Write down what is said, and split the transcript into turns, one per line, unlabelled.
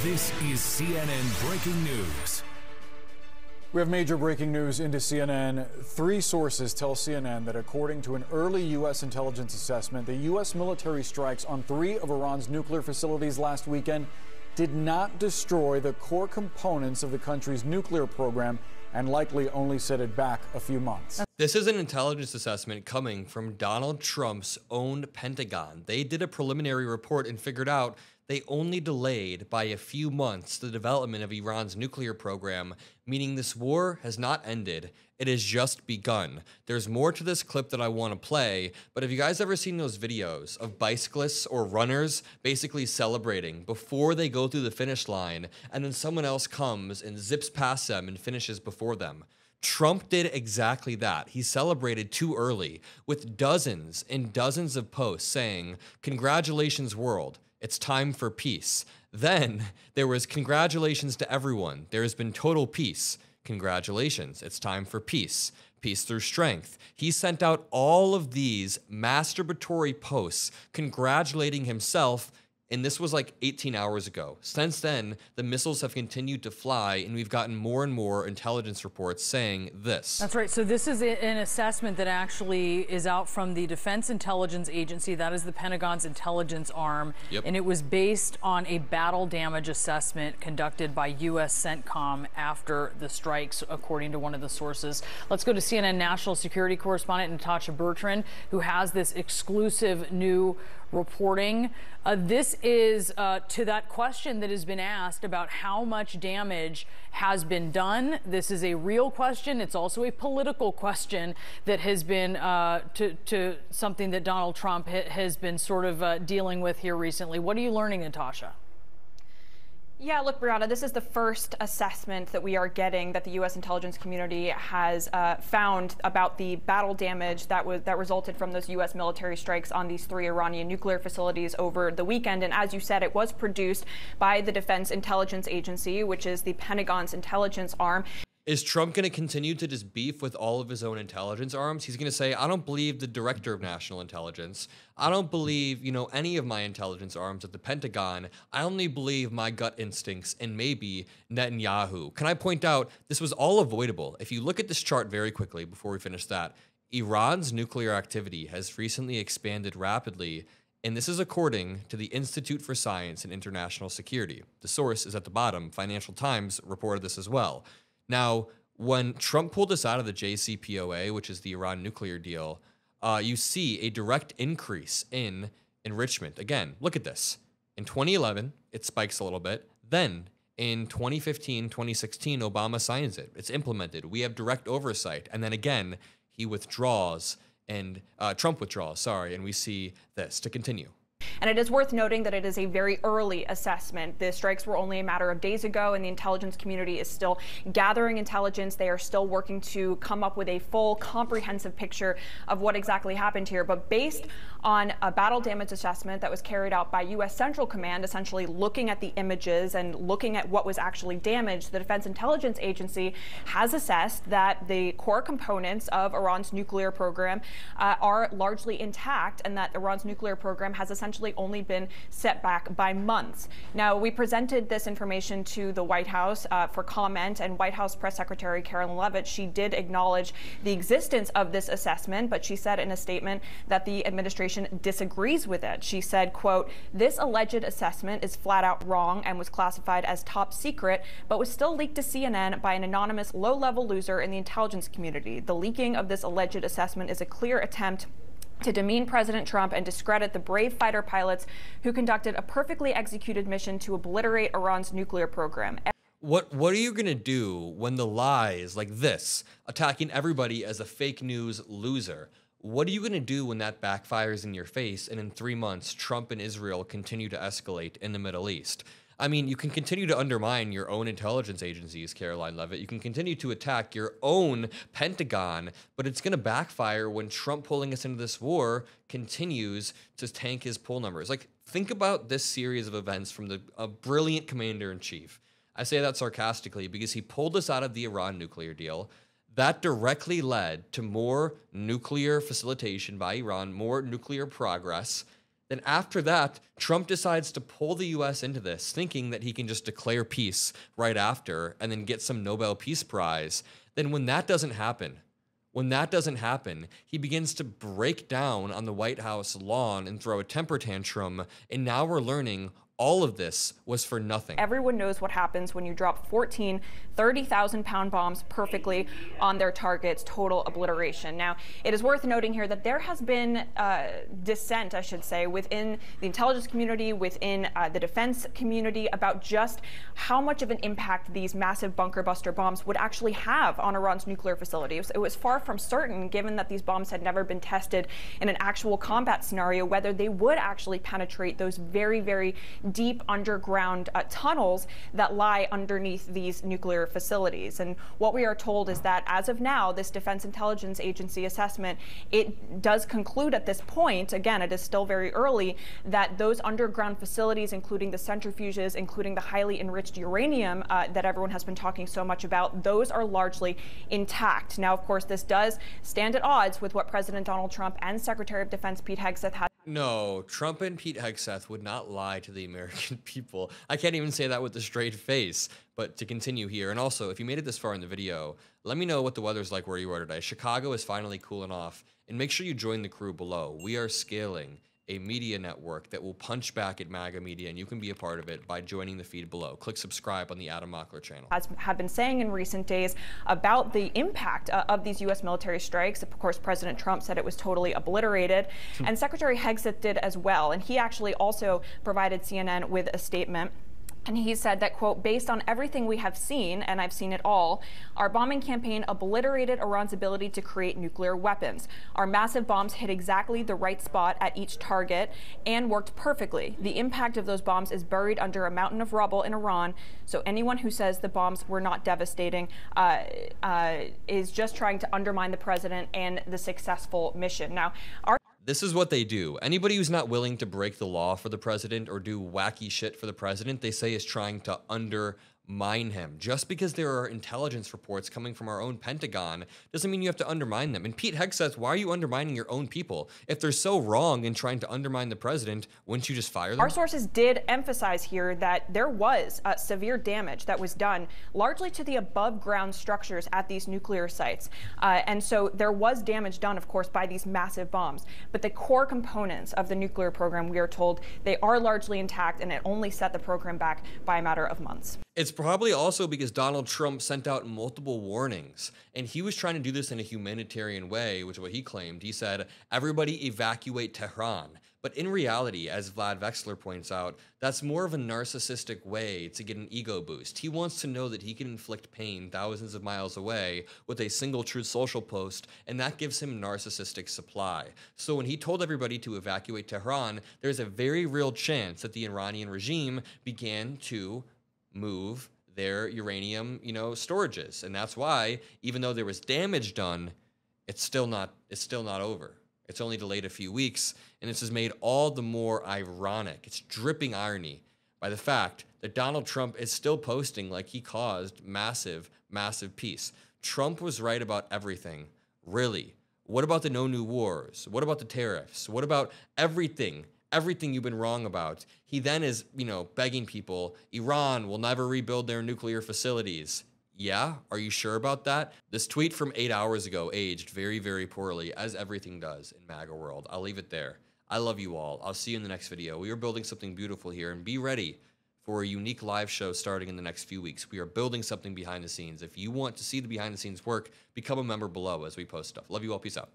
This is CNN Breaking News.
We have major breaking news into CNN. 3 sources tell CNN that according to an early U.S. intelligence assessment, the U.S. military strikes on 3 of Iran's nuclear facilities last weekend did not destroy the core components of the country's nuclear program and likely only set it back a few months.
This is an intelligence assessment coming from Donald Trump's own Pentagon. They did a preliminary report and figured out they only delayed by a few months the development of Iran's nuclear program, meaning this war has not ended. It has just begun. There's more to this clip that I want to play, but have you guys ever seen those videos of bicyclists or runners basically celebrating before they go through the finish line, and then someone else comes and zips past them and finishes before them? Trump did exactly that. He celebrated too early with dozens and dozens of posts saying, "Congratulations, world. It's time for peace." Then there was "Congratulations to everyone. There has been total peace. Congratulations. It's time for peace. Peace through strength." He sent out all of these masturbatory posts congratulating himself, and this was like 18 hours ago. Since then, the missiles have continued to fly, and we've gotten more and more intelligence reports saying this.
That's right. So this is an assessment that actually is out from the Defense Intelligence Agency. That is the Pentagon's intelligence arm.
Yep.
And it was based on a battle damage assessment conducted by U.S. CENTCOM after the strikes, according to one of the sources. Let's go to CNN national security correspondent Natasha Bertrand, who has this exclusive new reporting. This is to that question that has been asked about how much damage has been done. This is a real question. It's also a political question that has been to something that Donald Trump has been sort of dealing with here recently. What are you learning, Natasha?
Yeah, look, Brianna, this is the first assessment that we are getting that the U.S. intelligence community has found about the battle damage that resulted from those U.S. military strikes on these 3 Iranian nuclear facilities over the weekend. And as you said, it was produced by the Defense Intelligence Agency, which is the Pentagon's intelligence arm.
Is Trump going to continue to just beef with all of his own intelligence arms? He's going to say, "I don't believe the director of national intelligence. I don't believe, any of my intelligence arms at the Pentagon. I only believe my gut instincts and maybe Netanyahu." Can I point out, this was all avoidable. If you look at this chart very quickly before we finish that, Iran's nuclear activity has recently expanded rapidly, and this is according to the Institute for Science and International Security. The source is at the bottom. Financial Times reported this as well. Now, when Trump pulled us out of the JCPOA, which is the Iran nuclear deal, you see a direct increase in enrichment. Again, look at this. In 2011, it spikes a little bit. Then in 2015, 2016, Obama signs it. It's implemented. We have direct oversight. And then again, he withdraws and Trump withdraws, sorry, and we see this to continue.
And it is worth noting that it is a very early assessment. The strikes were only a matter of days ago, and the intelligence community is still gathering intelligence. They are still working to come up with a full, comprehensive picture of what exactly happened here. But based on a battle damage assessment that was carried out by U.S. Central Command, essentially looking at the images and looking at what was actually damaged, the Defense Intelligence Agency has assessed that the core components of Iran's nuclear program are largely intact, and that Iran's nuclear program has essentially only been set back by months. Now, we presented this information to the White House for comment, and White House Press Secretary Carolyn Leavitt, she did acknowledge the existence of this assessment, but she said in a statement that the administration disagrees with it. She said, quote, "This alleged assessment is flat out wrong and was classified as top secret, but was still leaked to CNN by an anonymous low-level loser in the intelligence community. The leaking of this alleged assessment is a clear attempt to demean President Trump and discredit the brave fighter pilots who conducted a perfectly executed mission to obliterate Iran's nuclear program."
What are you going to do when the lies like this, attacking everybody as a fake news loser, what are you going to do when that backfires in your face and in 3 months Trump and Israel continue to escalate in the Middle East? I mean, you can continue to undermine your own intelligence agencies, Caroline Leavitt. You can continue to attack your own Pentagon, but it's going to backfire when Trump pulling us into this war continues to tank his poll numbers. Like, think about this series of events from a brilliant commander-in-chief. I say that sarcastically because he pulled us out of the Iran nuclear deal. That directly led to more nuclear facilitation by Iran, more nuclear progress. Then after that, Trump decides to pull the US into this, thinking that he can just declare peace right after and then get some Nobel Peace Prize. Then when that doesn't happen, he begins to break down on the White House lawn and throw a temper tantrum. And now we're learning all of this was for nothing.
Everyone knows what happens when you drop 14 30,000-pound bombs perfectly on their targets, total obliteration. Now, it is worth noting here that there has been dissent, I should say, within the intelligence community, within the defense community, about just how much of an impact these massive bunker buster bombs would actually have on Iran's nuclear facility. It was far from certain, given that these bombs had never been tested in an actual combat scenario, whether they would actually penetrate those very, very deep underground tunnels that lie underneath these nuclear facilities. And what we are told is that as of now, this Defense Intelligence Agency assessment, it does conclude at this point, again, it is still very early, that those underground facilities, including the centrifuges, including the highly enriched uranium that everyone has been talking so much about, those are largely intact. Now, of course, this does stand at odds with what President Donald Trump and Secretary of Defense Pete Hegseth had.
No, Trump and Pete Hegseth would not lie to the American people. I can't even say that with a straight face. But to continue here, and also, if you made it this far in the video, let me know what the weather's like where you are today. Chicago is finally cooling off, and make sure you join the crew below. We are scaling a media network that will punch back at MAGA media, and you can be a part of it by joining the feed below. Click subscribe on the Mockler channel.
Have been saying in recent days about the impact of these U.S. military strikes. Of course, President Trump said it was totally obliterated, and Secretary Hegseth did as well. And he actually also provided CNN with a statement. And he said that, quote, based on everything we have seen, and I've seen it all, our bombing campaign obliterated Iran's ability to create nuclear weapons. Our massive bombs hit exactly the right spot at each target and worked perfectly. The impact of those bombs is buried under a mountain of rubble in Iran. So anyone who says the bombs were not devastating is just trying to undermine the president and the successful mission. Now,
this is what they do. Anybody who's not willing to break the law for the president or do wacky shit for the president, they say is trying to undermine him. Just because there are intelligence reports coming from our own Pentagon doesn't mean you have to undermine them. And Pete Hegseth, why are you undermining your own people? If they're so wrong in trying to undermine the president, wouldn't you just fire them?
Our sources did emphasize here that there was severe damage that was done largely to the above ground structures at these nuclear sites. And so there was damage done, of course, by these massive bombs. But the core components of the nuclear program, we are told, they are largely intact, and it only set the program back by a matter of months.
It's probably also because Donald Trump sent out multiple warnings, and he was trying to do this in a humanitarian way, which is what he claimed. He said, everybody evacuate Tehran. But in reality, as Vlad Vexler points out, that's more of a narcissistic way to get an ego boost. He wants to know that he can inflict pain thousands of miles away with a single Truth Social post, and that gives him narcissistic supply. So when he told everybody to evacuate Tehran, there's a very real chance that the Iranian regime began to move their uranium, storages. And that's why, even though there was damage done, it's still not over. It's only delayed a few weeks, and this is made all the more ironic. It's dripping irony by the fact that Donald Trump is still posting like he caused massive, massive peace. Trump was right about everything. Really. What about the no new wars? What about the tariffs? What about everything? Everything you've been wrong about. He then is, begging people, Iran will never rebuild their nuclear facilities. Yeah? Are you sure about that? This tweet from 8 hours ago aged very, very poorly, as everything does in MAGA world. I'll leave it there. I love you all. I'll see you in the next video. We are building something beautiful here, and be ready for a unique live show starting in the next few weeks. We are building something behind the scenes. If you want to see the behind the scenes work, become a member below as we post stuff. Love you all. Peace out.